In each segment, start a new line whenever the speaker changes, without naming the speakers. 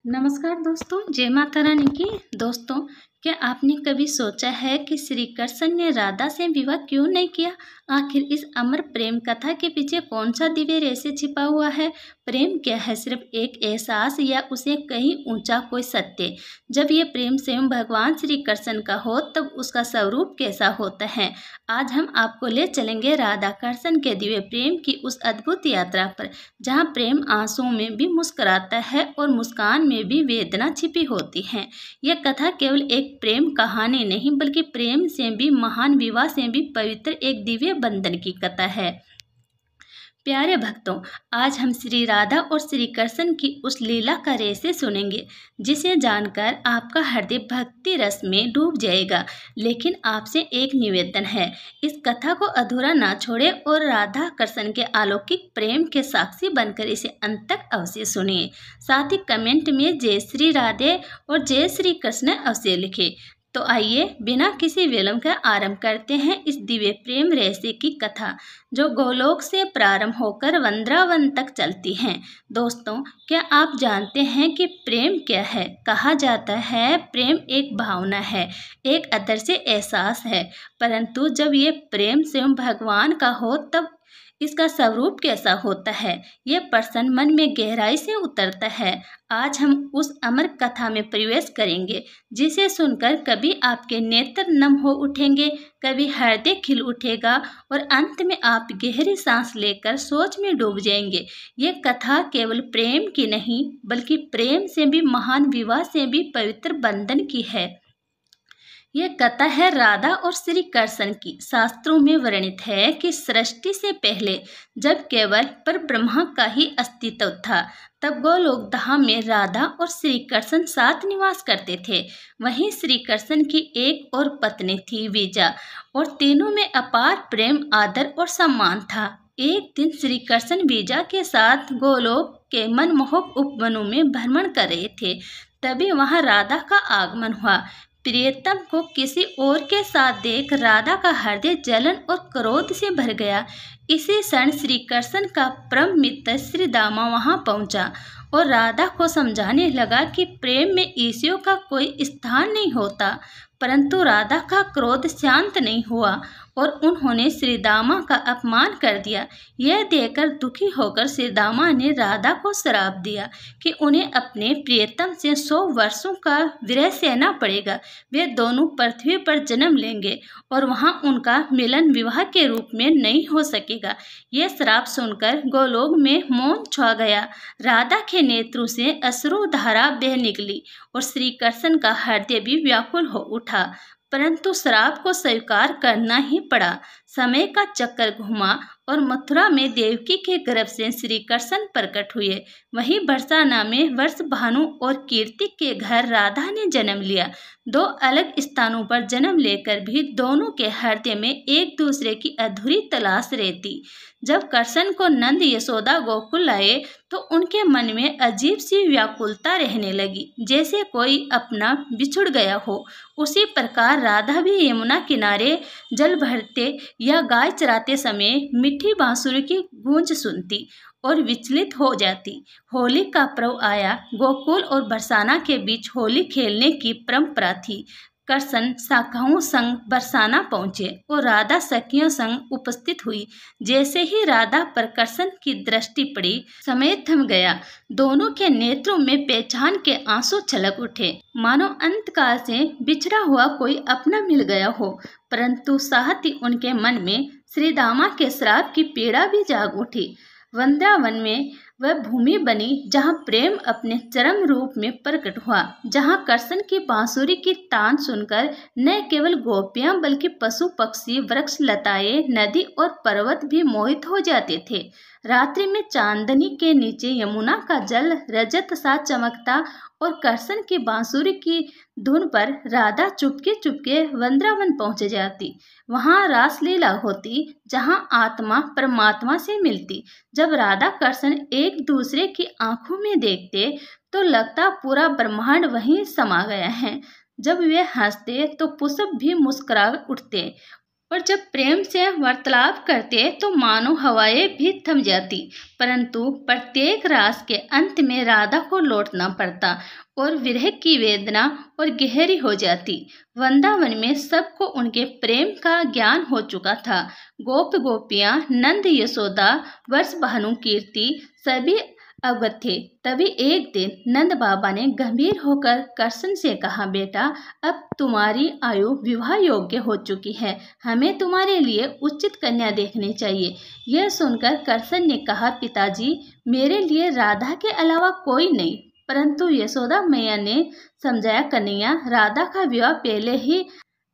नमस्कार दोस्तों, जय माता रानी की। दोस्तों, क्या आपने कभी सोचा है कि श्री कृष्ण ने राधा से विवाह क्यों नहीं किया? आखिर इस अमर प्रेम कथा के पीछे कौन सा दिव्य रहस्य छिपा हुआ है? प्रेम क्या है? सिर्फ एक एहसास या उसे कहीं ऊंचा कोई सत्य? जब ये प्रेम स्वयं भगवान श्री कृष्ण का हो तब उसका स्वरूप कैसा होता है? आज हम आपको ले चलेंगे राधा कृष्ण के दिव्य प्रेम की उस अद्भुत यात्रा पर, जहाँ प्रेम आंसुओं में भी मुस्कुराता है और मुस्कान में भी वेदना छिपी होती है। यह कथा केवल एक प्रेम कहानी नहीं, बल्कि प्रेम से भी महान, विवाह से भी पवित्र एक दिव्य बंधन की कथा है। प्यारे भक्तों, आज हम श्री राधा और श्री कृष्ण की उस लीला का रहस्य सुनेंगे, जिसे जानकर आपका हृदय भक्ति रस में डूब जाएगा। लेकिन आपसे एक निवेदन है, इस कथा को अधूरा ना छोड़े और राधा कृष्ण के अलौकिक प्रेम के साक्षी बनकर इसे अंत तक अवश्य सुनिए। साथ ही कमेंट में जय श्री राधे और जय श्री कृष्ण अवश्य लिखे। तो आइए बिना किसी विलंब के आरंभ करते हैं इस दिव्य प्रेम रहस्य की कथा, जो गोलोक से प्रारंभ होकर वृंदावन तक चलती है। दोस्तों, क्या आप जानते हैं कि प्रेम क्या है? कहा जाता है प्रेम एक भावना है, एक अदृश्य एहसास है, परंतु जब ये प्रेम स्वयं भगवान का हो तब इसका स्वरूप कैसा होता है, ये प्रश्न मन में गहराई से उतरता है। आज हम उस अमर कथा में प्रवेश करेंगे, जिसे सुनकर कभी आपके नेत्र नम हो उठेंगे, कभी हृदय खिल उठेगा और अंत में आप गहरी सांस लेकर सोच में डूब जाएंगे। ये कथा केवल प्रेम की नहीं, बल्कि प्रेम से भी महान, विवाह से भी पवित्र बंधन की है। यह कथा है राधा और श्री कृष्ण की। शास्त्रों में वर्णित है कि सृष्टि से पहले जब केवल पर ब्रह्मा का ही अस्तित्व था, तब गोलोक धाम में राधा और श्री कृष्ण साथ निवास करते थे। वहीं श्री कृष्ण की एक और पत्नी थी विजा, और तीनों में अपार प्रेम, आदर और सम्मान था। एक दिन श्री कृष्ण विजा के साथ गोलोक के मनमोहक उपवनों में भ्रमण कर रहे थे, तभी वहां राधा का आगमन हुआ। प्रियतम को किसी और के साथ देख राधा का हृदय जलन और क्रोध से भर गया। इसी क्षण श्री कृष्ण का परम मित्र श्री दामा वहां पहुंचा और राधा को समझाने लगा कि प्रेम में ईर्ष्या का कोई स्थान नहीं होता। परंतु राधा का क्रोध शांत नहीं हुआ और उन्होंने श्री दामा का अपमान कर दिया। यह देखकर दुखी होकर श्री दामा ने राधा को श्राप दिया कि उन्हें अपने प्रियतम से 100 वर्षों का विरह सहना पड़ेगा। वे दोनों पृथ्वी पर जन्म लेंगे और वहां उनका मिलन विवाह के रूप में नहीं हो सकेगा। यह श्राप सुनकर गोलोक में मौन छा गया। राधा के नेत्रों से अश्रु धारा बह निकली और श्री कृष्ण का हृदय भी व्याकुल हो उठा, परंतु श्राप को स्वीकार करना ही पड़ा। समय का चक्कर घुमा और मथुरा में देवकी के गर्भ से श्री कृष्ण प्रकट हुए। वहीं बरसाना में वर्ष भानु और कीर्ति के घर राधा ने जन्म लिया। 2 अलग स्थानों पर जन्म लेकर भी दोनों के हृदय में एक दूसरे की अधूरी तलाश रहती। जब कृष्ण को नंद यशोदा गोकुल आए तो उनके मन में अजीब सी व्याकुलता रहने लगी, जैसे कोई अपना बिछुड़ गया हो। उसी प्रकार राधा भी यमुना किनारे जल भरते या गाय चराते समय मीठी बांसुरी की गूंज सुनती और विचलित हो जाती। होली का पर्व आया। गोकुल और बरसाना के बीच होली खेलने की परंपरा थी। कृष्ण शाखाओं संग बरसाना पहुंचे और राधा सखियों संग उपस्थित हुई। जैसे ही राधा पर कृष्ण की दृष्टि पड़ी, समय थम गया। दोनों के नेत्रों में पहचान के आंसू छलक उठे, मानो अंतकाल से बिछड़ा हुआ कोई अपना मिल गया हो। परंतु साथ ही उनके मन में श्री दामा के श्राप की पीड़ा भी जाग उठी। वृंदावन में वह भूमि बनी जहाँ प्रेम अपने चरम रूप में प्रकट हुआ, जहाँ कृष्ण की बांसुरी की तान सुनकर न केवल गोपियां बल्कि पशु पक्षी, वृक्ष लताएं, नदी और पर्वत भी मोहित हो जाते थे। रात्रि में चांदनी के नीचे यमुना का जल रजत सा चमकता और कृष्ण की बांसुरी की धुन पर राधा चुपके चुपके वृंदावन पहुंच जाती। वहां रासलीला होती, जहां आत्मा परमात्मा से मिलती। जब राधा कृष्ण एक दूसरे की आंखों में देखते तो लगता पूरा ब्रह्मांड वहीं समा गया है। जब वे हंसते तो पुष्प भी मुस्कुरा उठते और जब प्रेम से वार्तालाप करते तो मानो हवाएं भी थम जाती। परंतु प्रत्येक रास के अंत में राधा को लौटना पड़ता और विरह की वेदना और गहरी हो जाती। वृंदावन में सबको उनके प्रेम का ज्ञान हो चुका था। गोप गोपियां, नंद, यशोदा, वर्ष भानु, कीर्ति सभी अवगत थे। तभी एक दिन नंद बाबा ने गंभीर होकर कृष्ण से कहा, बेटा, अब तुम्हारी आयु विवाह योग्य हो चुकी है, हमें तुम्हारे लिए उचित कन्या देखनी चाहिए। यह सुनकर कृष्ण ने कहा, पिताजी, मेरे लिए राधा के अलावा कोई नहीं। परंतु यशोदा मैया ने समझाया, कन्हैया, राधा का विवाह पहले ही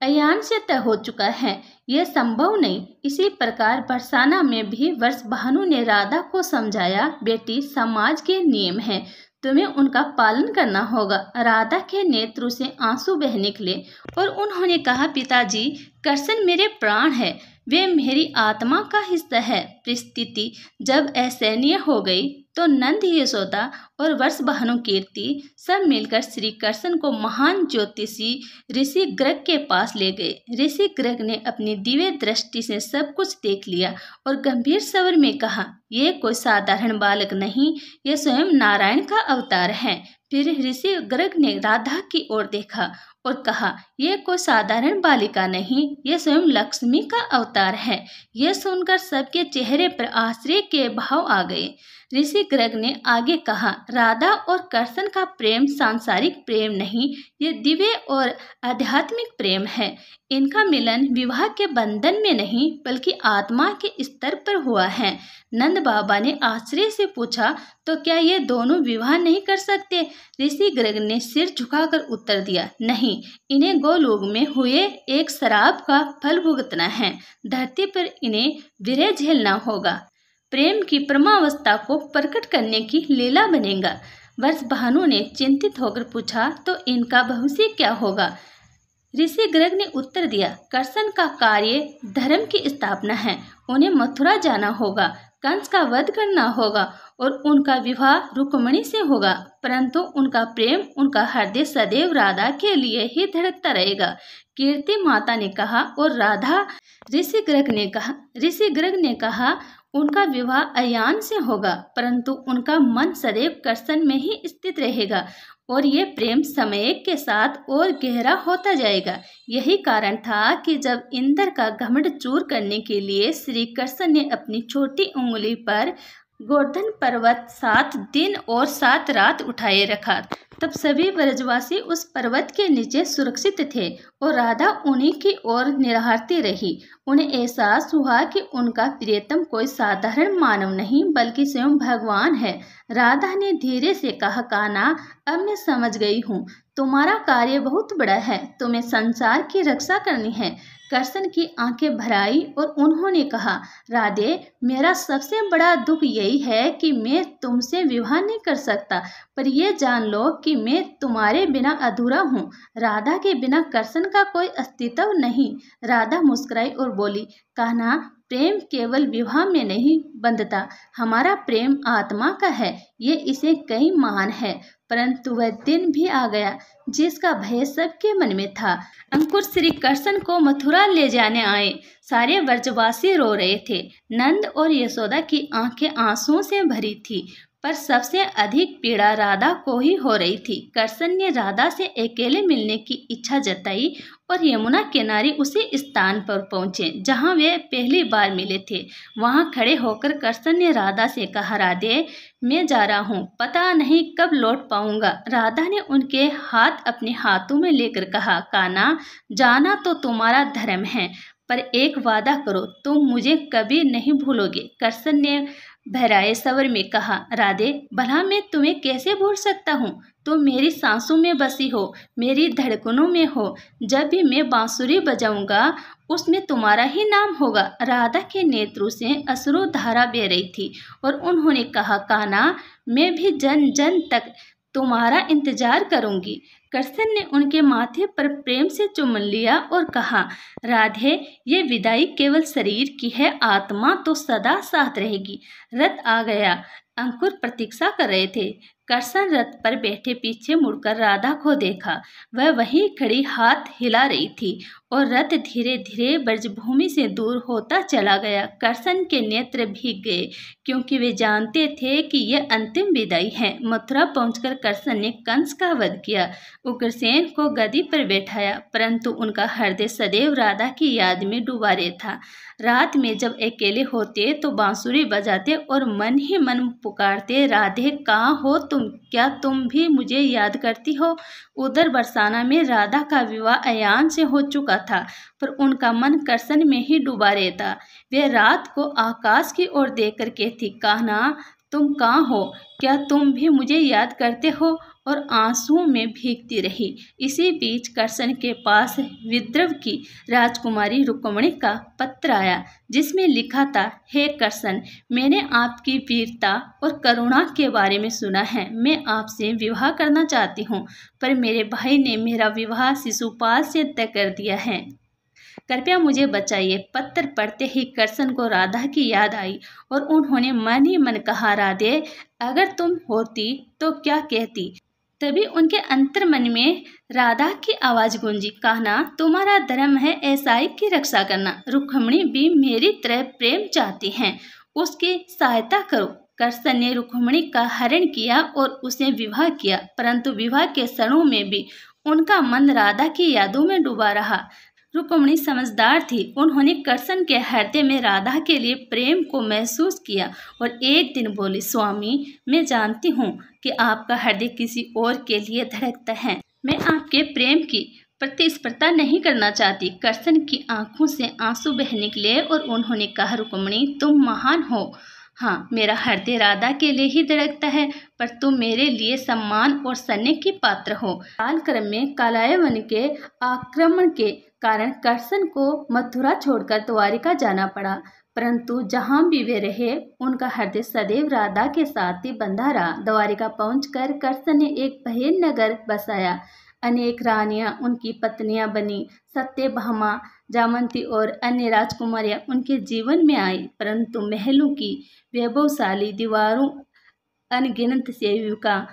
अयान से तय हो चुका है, यह संभव नहीं। इसी प्रकार बरसाना में भी वर्ष भानु ने राधा को समझाया, बेटी, समाज के नियम हैं, तुम्हें उनका पालन करना होगा। राधा के नेत्रों से आंसू बह निकले और उन्होंने कहा, पिताजी, कृष्ण मेरे प्राण है, वे मेरी आत्मा का हिस्सा है। परिस्थिति जब असहनीय हो गई तो नंद, यशोदा और वर्ष भानु, कीर्ति सब मिलकर श्री कृष्ण को महान ज्योतिषी ऋषि ग्रग के पास ले गए। ऋषि ग्रग ने अपनी दिव्य दृष्टि से सब कुछ देख लिया और गंभीर स्वर में कहा, ये कोई साधारण बालक नहीं, यह स्वयं नारायण का अवतार है। फिर ऋषि ग्रग ने राधा की ओर देखा और कहा, यह कोई साधारण बालिका नहीं, यह स्वयं लक्ष्मी का अवतार है। यह सुनकर सबके चेहरे पर आश्चर्य के भाव आ गए। ऋषि ग्रग ने आगे कहा, राधा और कृष्ण का प्रेम सांसारिक प्रेम नहीं, ये दिव्य और आध्यात्मिक प्रेम है। इनका मिलन विवाह के बंधन में नहीं बल्कि आत्मा के स्तर पर हुआ है। नंद बाबा ने आश्चर्य से पूछा, तो क्या ये दोनों विवाह नहीं कर सकते? ऋषि ग्रग ने सिर झुकाकर उत्तर दिया, नहीं, इन्हें गोलोक में हुए एक शराब का फल भुगतना है, धरती पर इन्हें विरह झेलना होगा। प्रेम की परमावस्था को प्रकट करने की लीला बनेगा। वर्ष भानु ने चिंतित होकर पूछा, तो इनका भविष्य क्या होगा? ऋषि ग्रग ने उत्तर दिया, कृष्ण का कार्य धर्म की स्थापना है, उन्हें मथुरा जाना होगा, कंस का वध करना होगा और उनका विवाह रुक्मिणी से होगा। परंतु उनका प्रेम, उनका हृदय सदैव राधा के लिए ही धड़कता रहेगा। कीर्ति माता ने कहा और राधा। ऋषि ग्रग ने कहा उनका विवाह अयान से होगा, परंतु उनका मन सदैव कृष्ण में ही स्थित रहेगा और ये प्रेम समय के साथ और गहरा होता जाएगा। यही कारण था कि जब इंद्र का घमंड चूर करने के लिए श्री कृष्ण ने अपनी छोटी उंगली पर गोवर्धन पर्वत 7 दिन और 7 रात उठाए रखा, तब सभी ब्रजवासी उस पर्वत के नीचे सुरक्षित थे और राधा उन्हीं की ओर निहारती रही। उन्हें एहसास हुआ कि उनका प्रियतम कोई साधारण मानव नहीं बल्कि स्वयं भगवान है। राधा ने धीरे से कहा, कान्हा, अब मैं समझ गई हूँ, तुम्हारा कार्य बहुत बड़ा है, तुम्हें संसार की रक्षा करनी है। कृष्ण की आंखें भर आई और उन्होंने कहा, राधे, मेरा सबसे बड़ा दुख यही है कि मैं तुमसे विवाह नहीं कर सकता, पर यह जान लो कि मैं तुम्हारे बिना अधूरा हूँ। राधा के बिना कृष्ण का कोई अस्तित्व नहीं। राधा मुस्कुराई और बोली, कान्हा, प्रेम केवल विवाह में नहीं बंधता, हमारा प्रेम आत्मा का है, ये इसे कई महान है। परंतु वह दिन भी आ गया जिसका भय सबके मन में था। अंकुर श्री कृष्ण को मथुरा ले जाने आए। सारे व्रजवासी रो रहे थे। नंद और यशोदा की आंखें आंसुओं से भरी थी, पर सबसे अधिक पीड़ा राधा को ही हो रही थी। कृष्ण ने राधा से अकेले मिलने की इच्छा जताई और यमुना किनारे उसी स्थान पर पहुंचे जहां वे पहली बार मिले थे। वहां खड़े होकर कृष्ण ने राधा से कहा, राधे, मैं जा रहा हूँ, पता नहीं कब लौट पाऊंगा। राधा ने उनके हाथ अपने हाथों में लेकर कहा, कान्हा, जाना तो तुम्हारा धर्म है, पर एक वादा करो, तुम मुझे कभी नहीं भूलोगे। कृष्ण ने बहराए स्वर में कहा, राधे, भला मैं तुम्हें कैसे भूल सकता हूँ? तुम मेरी सांसों में बसी हो, मेरी धड़कनों में हो। जब भी मैं बांसुरी बजाऊंगा उसमें तुम्हारा ही नाम होगा। राधा के नेत्रों से अश्रु धारा बह रही थी और उन्होंने कहा, कान्हा, मैं भी जन जन तक तुम्हारा इंतजार करूंगी। कृष्ण ने उनके माथे पर प्रेम से चुम्बन लिया और कहा, राधे, ये विदाई केवल शरीर की है, आत्मा तो सदा साथ रहेगी। रथ आ गया। अंकुर प्रतीक्षा कर रहे थे। कृष्ण रथ पर बैठे पीछे मुड़कर राधा को देखा। वह वहीं खड़ी हाथ हिला रही थी और रथ धीरे धीरे ब्रजभूमि से दूर होता चला गया। कृष्ण के नेत्र भीग गए क्योंकि वे जानते थे कि यह अंतिम विदाई है। मथुरा पहुंचकर कृष्ण ने कंस का वध किया, उग्रसेन को गद्दी पर बैठाया, परंतु उनका हृदय सदैव राधा की याद में डूबा रहता। रात में जब अकेले होते तो बांसुरी बजाते और मन ही मन पुकारते, राधे कहाँ हो तुम, क्या तुम भी मुझे याद करती हो। उधर बरसाना में राधा का विवाह अयान से हो चुका था, पर उनका मन कृष्ण में ही डूबा रहता। वे रात को आकाश की ओर देखकर कहती, कान्हा तुम कहाँ हो, क्या तुम भी मुझे याद करते हो, और आंसुओं में भीगती रही। इसी बीच कृष्ण के पास विद्रव की राजकुमारी रुक्मिणी का पत्र आया, जिसमें लिखा था, हे कृष्ण, मैंने आपकी वीरता और करुणा के बारे में सुना है। मैं आपसे विवाह करना चाहती हूँ, पर मेरे भाई ने मेरा विवाह शिशुपाल से तय कर दिया है। कृपया मुझे बचाइए। पत्र पढ़ते ही कृष्ण को राधा की याद आई और उन्होंने मन ही मन कहा, राधे, अगर तुम होती तो क्या कहती। तभी उनके अंतर मन में राधा की आवाज गूंजी, कहना तुम्हारा धर्म है ऐसाई की रक्षा करना। रुक्मिणी भी मेरी तरह प्रेम चाहती हैं, उसकी सहायता करो। कृष्ण ने रुक्मिणी का हरण किया और उसे विवाह किया, परंतु विवाह के क्षणों में भी उनका मन राधा की यादों में डूबा रहा। रुक्मिणी समझदार थी। उन्होंने कृष्ण के हृदय में राधा के लिए प्रेम को महसूस किया और एक दिन बोली, स्वामी, मैं जानती हूँ कि आपका हृदय किसी और के लिए धड़कता है। मैं आपके प्रेम की प्रतिस्पर्धा नहीं करना चाहती। कृष्ण की आंखों से आंसू बह निकले और उन्होंने कहा, रुक्मिणी, तुम महान हो। हाँ, मेरा हृदय राधा के लिए ही धड़कता है, पर तुम मेरे लिए सम्मान और स्नेह की पात्र हो। कालक्रम में कालायवन के आक्रमण के कारण कृष्ण को मथुरा छोड़कर द्वारिका जाना पड़ा, परंतु जहाँ भी वे रहे उनका हृदय सदैव राधा के साथ ही बंधा रहा। द्वारिका पहुंचकर कृष्ण ने एक बहीन नगर बसाया। अनेक रानियां उनकी पत्नियां बनी। सत्यभामा, जामंती और अन्य राजकुमारियां उनके जीवन में आई, परंतु महलों की वैभवशाली दीवारों, अनगिनत सेविका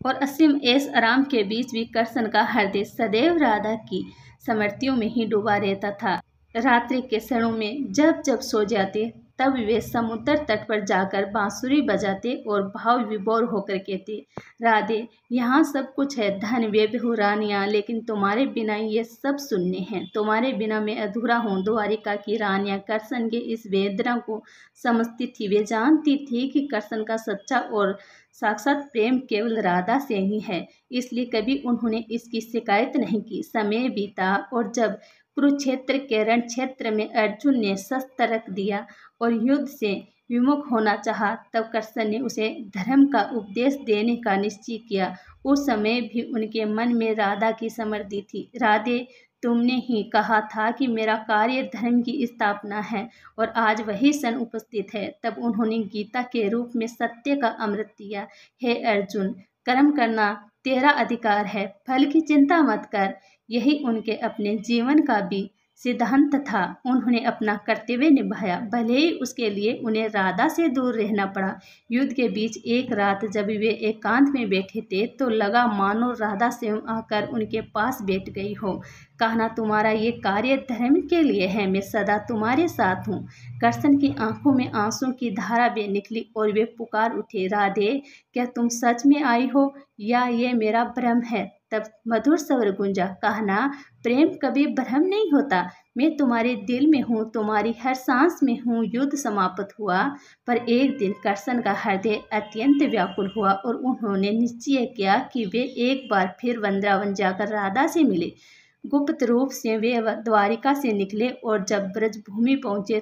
और असीम ऐश आराम के बीच भी कृष्ण का हृदय सदैव राधा की स्मृतियों में ही डूबा रहता था। रात्रि के क्षणों में जब जब सो जाते तब वे समुद्र तट पर जाकर बांसुरी बजाते और भाव विभोर होकर कहते, राधे, यहाँ सब कुछ है, धन, वैभव, रानियाँ, लेकिन तुम्हारे बिना ये सब शून्य है। तुम्हारे बिना मैं अधूरा हूँ। द्वारिका की रानियाँ कृष्ण के इस वेदना को समझती थी। वे जानती थी कि कृष्ण का सच्चा और साक्षात प्रेम केवल राधा से ही है, इसलिए कभी उन्होंने इसकी शिकायत नहीं की। समय बीता और जब कुरुक्षेत्र के रण क्षेत्र में अर्जुन ने शस्त्र रख दिया और युद्ध से विमुख होना चाहा, तब कृष्ण ने उसे धर्म का उपदेश देने का निश्चय किया। उस समय भी उनके मन में राधा की स्मृति थी। राधे, तुमने ही कहा था कि मेरा कार्य धर्म की स्थापना है, और आज वही क्षण उपस्थित है। तब उन्होंने गीता के रूप में सत्य का अमृत दिया। हे अर्जुन, कर्म करना तेरा अधिकार है, फल की चिंता मत कर। यही उनके अपने जीवन का भी सिद्धांत था। उन्होंने अपना कर्तव्य निभाया, भले ही उसके लिए उन्हें राधा से दूर रहना पड़ा। युद्ध के बीच एक रात जब वे एकांत में बैठे थे तो लगा मानो राधा स्वयं आकर उनके पास बैठ गई हो। कहना, तुम्हारा ये कार्य धर्म के लिए है, मैं सदा तुम्हारे साथ हूँ। कृष्ण की आंखों में आंसू की धारा बह निकली और वे पुकार उठे, राधे, क्या तुम सच में आई हो या ये मेरा भ्रम है। तब मधुर स्वर गूंजा, कहना, प्रेम कभी भ्रम नहीं होता। मैं तुम्हारे दिल में हूँ, तुम्हारी हर सांस में हूँ। युद्ध समाप्त हुआ, पर एक दिन कृष्ण का हृदय अत्यंत व्याकुल हुआ और उन्होंने निश्चय किया कि वे एक बार फिर वृंदावन जाकर राधा से मिले। गुप्त रूप से वे द्वारिका से निकले और जब ब्रजभूमि पहुंचे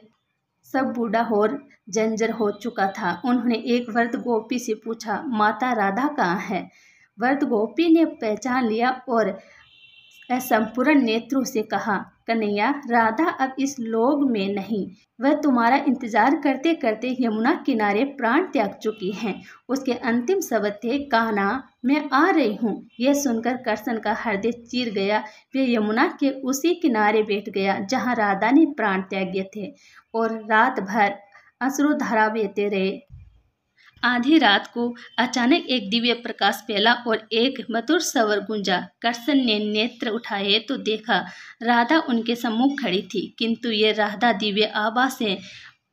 सब बूढ़ा और जंजर हो चुका था। उन्होंने एक वृद्ध गोपी से पूछा, माता राधा कहाँ है। वृद्ध गोपी ने पहचान लिया और असंपूर्ण नेत्रों से कहा, कन्हैया, राधा अब इस लोक में नहीं, वह तुम्हारा इंतजार करते करते यमुना किनारे प्राण त्याग चुकी हैं। उसके अंतिम शब्द थे, कान्हा, मैं आ रही हूँ। यह सुनकर कृष्ण का हृदय चीर गया। वे यमुना के उसी किनारे बैठ गया जहाँ राधा ने प्राण त्यागे थे और रात भर अश्रुधारा बहते रहे। आधी रात को अचानक एक दिव्य प्रकाश फैला और एक मधुर स्वर गूंजा। कृष्ण ने नेत्र उठाए तो देखा राधा उनके सम्मुख खड़ी थी, किंतु ये राधा दिव्य आभा से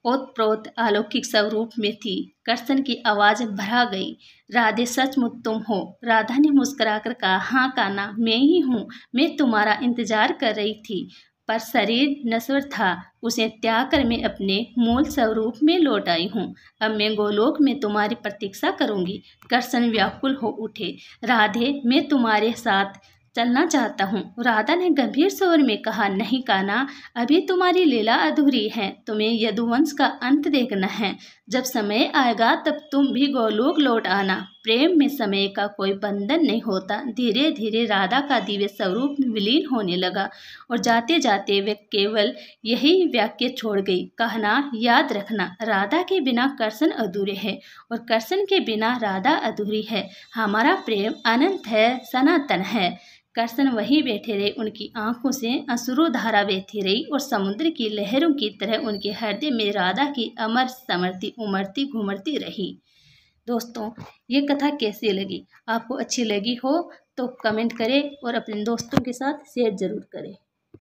ओतप्रोत अलौकिक स्वरूप में थी। कृष्ण की आवाज भरा गई, राधे, सचमुच तुम हो? राधा ने मुस्कुराकर कहा, हाँ कान्हा, मैं ही हूँ। मैं तुम्हारा इंतजार कर रही थी, पर शरीर नश्वर था, उसे त्याग कर मैं अपने मूल स्वरूप में लौट आई हूँ। अब मैं गोलोक में तुम्हारी प्रतीक्षा करूंगी। कृष्ण व्याकुल हो उठे, राधे, मैं तुम्हारे साथ चलना चाहता हूँ। राधा ने गंभीर स्वर में कहा, नहीं कान्हा, अभी तुम्हारी लीला अधूरी है, तुम्हें यदुवंश का अंत देखना है। जब समय आएगा तब तुम भी गोलोक लौट आना। प्रेम में समय का कोई बंधन नहीं होता। धीरे धीरे राधा का दिव्य स्वरूप विलीन होने लगा और जाते जाते वे केवल यही वाक्य छोड़ गई, कहना, याद रखना, राधा के बिना कृष्ण अधूरे है और कृष्ण के बिना राधा अधूरी है। हमारा प्रेम अनंत है, सनातन है। कृष्ण वहीं बैठे रहे, उनकी आंखों से अश्रुधारा बहती रही और समुद्र की लहरों की तरह उनके हृदय में राधा की अमर स्मृति उमड़ती घुमड़ती रही। दोस्तों, ये कथा कैसी लगी? आपको अच्छी लगी हो तो कमेंट करें और अपने दोस्तों के साथ शेयर ज़रूर करें।